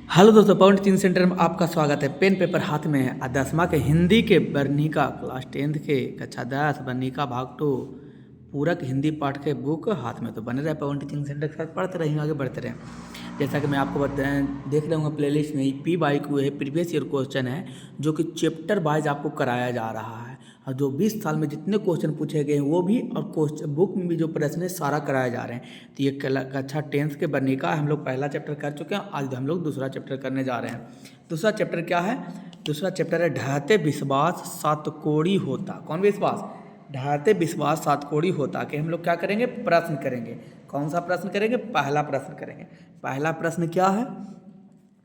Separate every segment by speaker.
Speaker 1: Hello दोस्तों, पवन teaching centre में आपका स्वागत है। पेन पेपर हाथ में है। 10वीं के हिंदी के वर्णिका क्लास 10th के कक्षा 10 वर्णिका भाग 2 पूरक हिंदी पाठ के बुक हाथ में। तो बने रहे पवन टीचिंग सेंटर के साथ, पढ़ते रहेंगे, आगे बढ़ते रहें। जैसा कि मैं आपको देख रहे होंगे प्लेलिस्ट में PYQ है, प्रीवियस ईयर क्वेश्चन है, जो कि चैप्टर वाइज आपको कराया जा रहा है। और जो 20 साल में जितने क्वेश्चन पूछे गए हैं वो भी, और क्वेश्चन बुक में भी जो प्रश्न है सारा कराया जा रहे हैं। तो ये कक्षा 10th के वर्णिका हम लोग पहला चैप्टर कर चुके हैं। आज हम लोग दूसरा चैप्टर करने जा रहे हैं। दूसरा चैप्टर क्या है? दूसरा चैप्टर है ढहते विश्वास सातकोड़ी होता। कौन विश्वास? ढहते विश्वास सातकोड़ी होता कि हम लोग क्या करेंगे? प्रश्न करेंगे। कौन सा प्रश्न करेंगे? पहला प्रश्न करेंगे। पहला प्रश्न क्या है?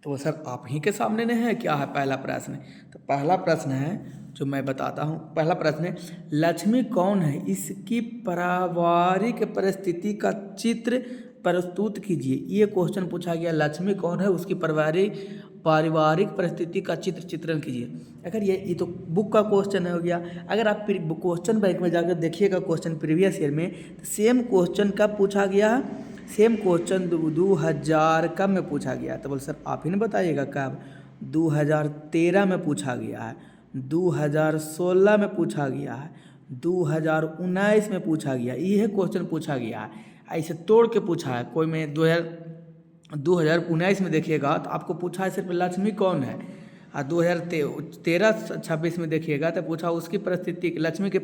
Speaker 1: तो सर आप ही के सामने नहीं है, क्या है पहला प्रश्न? तो पहला प्रश्न है जो मैं बताता हूँ। पहला प्रश्न है, लक्ष्मी कौन है? इसकी पारिवारिक परिस्थिति का चित्र प्रस्तुत कीजिए। ये क्वेश्चन पूछा गया, लक्ष्मी कौन है, उसकी पारिवारिक परिस्थिति का चित्रण कीजिए। अगर ये तो बुक का क्वेश्चन हो गया। अगर आप क्वेश्चन बैंक में जाकर देखिएगा क्वेश्चन प्रीवियस ईयर में, तो सेम क्वेश्चन कब पूछा गया? सेम क्वेश्चन 2000 कब में पूछा गया? तो बोल सर आप ही ने बताइएगा कब। 2013 में पूछा गया है, 2016 में पूछा गया है, 2019 में पूछा गया। यह क्वेश्चन पूछा गया है, ऐसे तोड़ के पूछा है। कोई में 2019 में देखिएगा तो आपको पूछा है सिर्फ लक्ष्मी कौन है। और 2013-26 में देखिएगा तो पूछा उसकी परिस्थिति, लक्ष्मी की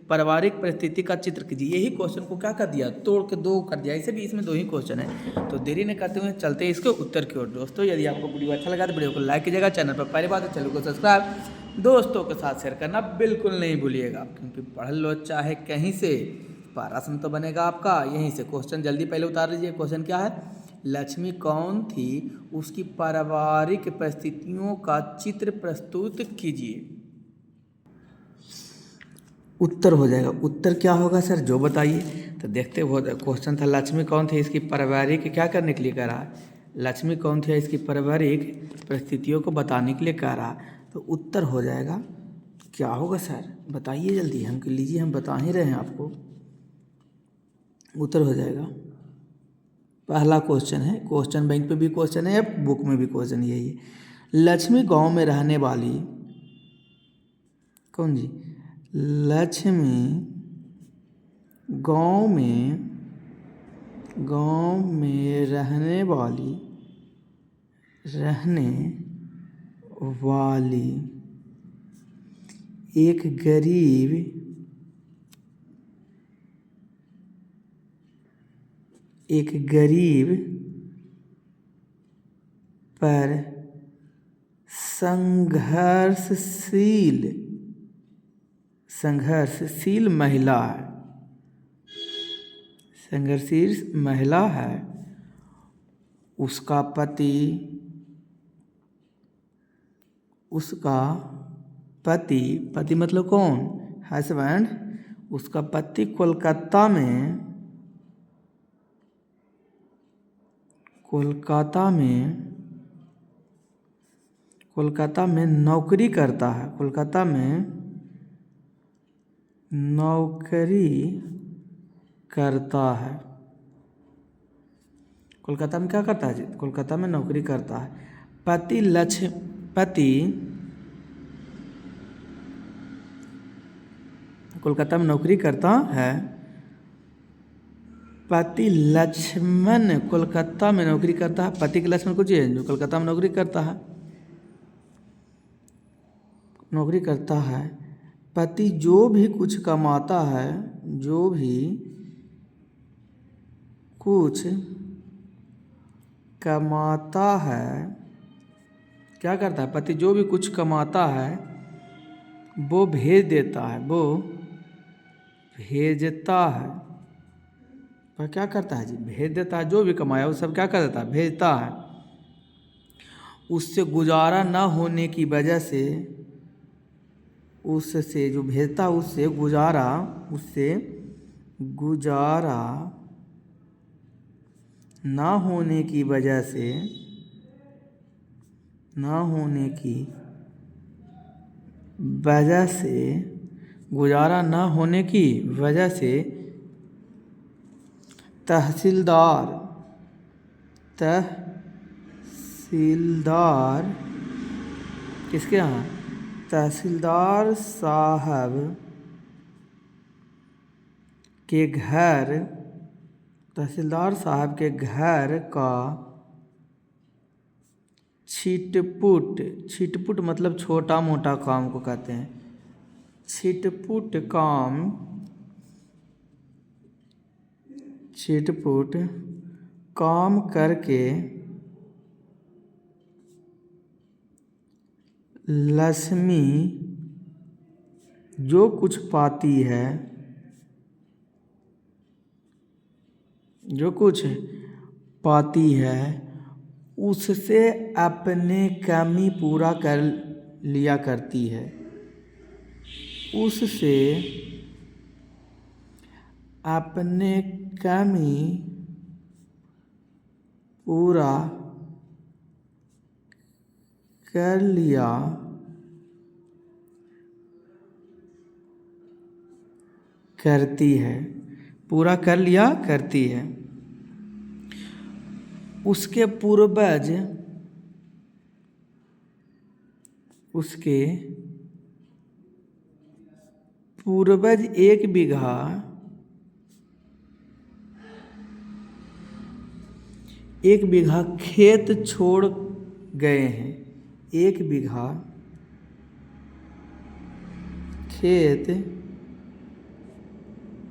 Speaker 1: पारिवारिक परिस्थिति का चित्र कीजिए। यही क्वेश्चन को क्या कर दिया? तोड़ के दो कर दिया। ऐसे भी इसमें दो ही क्वेश्चन है। तो देरी न करते हुए चलते हैं इसके उत्तर की ओर। दोस्तों यदि आपको वीडियो अच्छा लगा तो वीडियो को लाइक कीजिएगा। चैनल पर पहली बार तो चैनल को सब्सक्राइब दोस्तों के साथ शेयर करना बिल्कुल नहीं भूलिएगा, क्योंकि पढ़ लो चाहे कहीं से, प्रश्न तो बनेगा आपका यहीं से। क्वेश्चन जल्दी पहले उतार लीजिए। क्वेश्चन क्या है? लक्ष्मी कौन थी, उसकी पारिवारिक परिस्थितियों का चित्र प्रस्तुत कीजिए। उत्तर हो जाएगा। उत्तर क्या होगा सर, जो बताइए। तो देखते हो, क्वेश्चन था लक्ष्मी कौन थी, इसकी पारिवारिक क्या करने के लिए कह रहा है? लक्ष्मी कौन थी, इसकी पारिवारिक परिस्थितियों को बताने के लिए कह रहा। तो उत्तर हो जाएगा, क्या होगा सर बताइए जल्दी। हम लीजिए, हम बता ही रहे हैं आपको। उत्तर हो जाएगा, पहला क्वेश्चन है, क्वेश्चन बैंक पे भी क्वेश्चन है, बुक में भी क्वेश्चन यही है। लक्ष्मी गांव में रहने वाली, कौन जी? लक्ष्मी गांव में रहने वाली एक गरीब पर संघर्षशील महिला है। संघर्षशील महिला है। उसका पति मतलब कौन? हस्बैंड। उसका पति कोलकाता में नौकरी करता है। कोलकाता में नौकरी करता है। कोलकाता में क्या करता है जी? कोलकाता में नौकरी करता है। पति कोलकाता में नौकरी करता है। पति लक्ष्मण कोलकाता में नौकरी करता है। पति के लक्ष्मण कुछ है जो कोलकाता में नौकरी करता है। पति जो भी कुछ कमाता है, क्या करता है? पति जो भी कुछ कमाता है वो भेज देता है। पर क्या करता है जी? भेज देता है। जो भी कमाया वो सब क्या कर देता है? भेजता है। उससे गुजारा न होने की वजह से, उससे जो भेजता है उससे गुजारा ना होने की वजह से तहसीलदार तहसीलदार किसके यहाँ, तहसीलदार साहब के घर, तहसीलदार साहब के घर का छिटपुट, छिटपुट मतलब छोटा मोटा काम को कहते हैं, छिटपुट काम, छिटपुट काम करके लक्ष्मी जो कुछ पाती है, जो कुछ पाती है उससे अपने कमी पूरा कर लिया करती है, उससे अपने कमी पूरा कर लिया करती है, पूरा कर लिया करती है। उसके पूर्वज, उसके पूर्वज 1 बीघा खेत छोड़ गए हैं, 1 बीघा खेत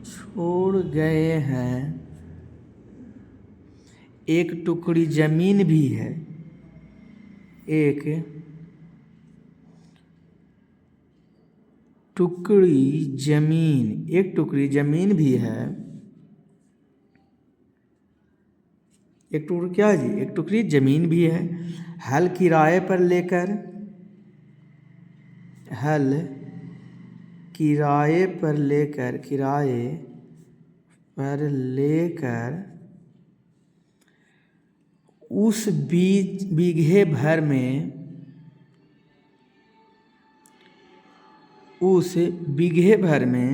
Speaker 1: छोड़ गए हैं, एक टुकड़ी जमीन भी है, एक टुकड़ी जमीन, एक टुकड़ी जमीन भी है, एक टुकड़ी क्या है जी, एक टुकड़ी जमीन भी है। हल किराए पर लेकर, हल किराए पर लेकर, किराए पर लेकर उस बीघे भर में, उस बीघे भर में,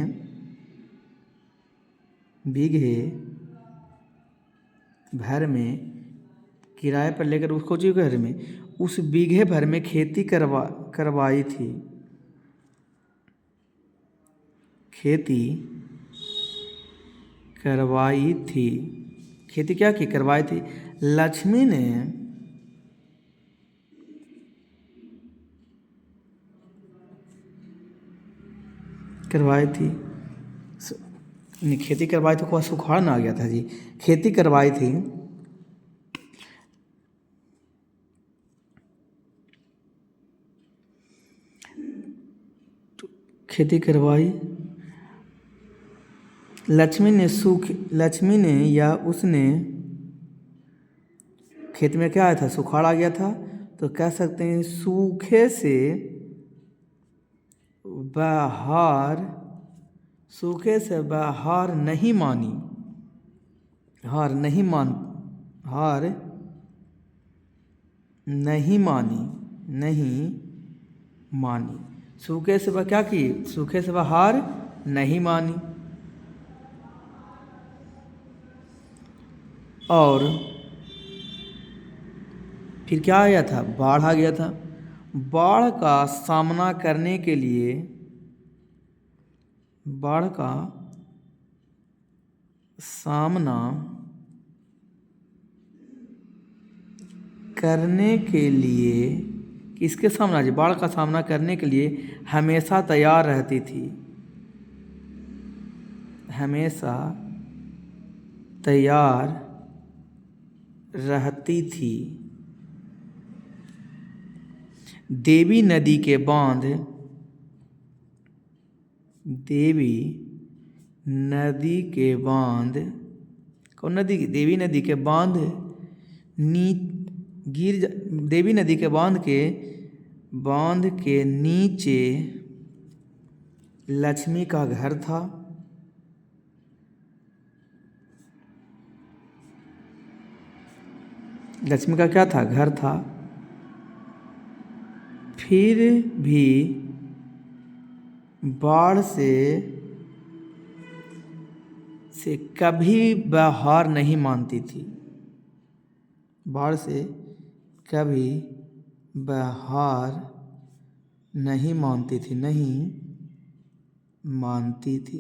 Speaker 1: बीघे भर में किराए पर लेकर उसको जो घर में, उस बीघे भर में खेती करवाई थी, खेती करवाई थी, खेती क्या की, करवाई थी। लक्ष्मी ने करवाई थी, खेती करवाई तो सुखाड़ ना आ गया था जी, खेती करवाई थी, खेती करवाई। लक्ष्मी ने या उसने, खेत में क्या आया था, सुखाड़ आ गया था, तो कह सकते हैं सूखे से बहार नहीं मानी, हार नहीं मानी, सूखे से वह क्या की, सूखे से वह हार नहीं मानी। और फिर क्या आया था, बाढ़ आ गया था। बाढ़ का सामना करने के लिए, बाढ़ का सामना करने के लिए, किसके सामना जी, बाढ़ का सामना करने के लिए हमेशा तैयार रहती थी, हमेशा तैयार रहती थी। देवी नदी के बांध, देवी नदी के बांध, कौन नदी, देवी नदी के बांध देवी नदी के बांध के नीचे लक्ष्मी का घर था। लक्ष्मी का क्या था, घर था। फिर भी बाढ़ से कभी वह हार नहीं मानती थी, बाढ़ से कभी बाहर नहीं मानती थी।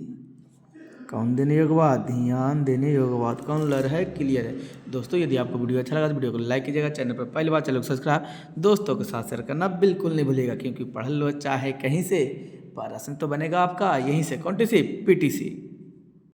Speaker 1: कौन देने योग्य बात? ध्यान देने योग्य बात। कौन लर है? क्लियर है। दोस्तों यदि आपको वीडियो अच्छा लगा तो वीडियो को लाइक कीजिएगा, चैनल पर पहली बार चैनल को सब्सक्राइब दोस्तों के साथ शेयर करना बिल्कुल नहीं भूलिएगा, क्योंकि पढ़ लो चाहे कहीं से, प्रश्न तो बनेगा आपका यहीं से, कौन सी? PTC।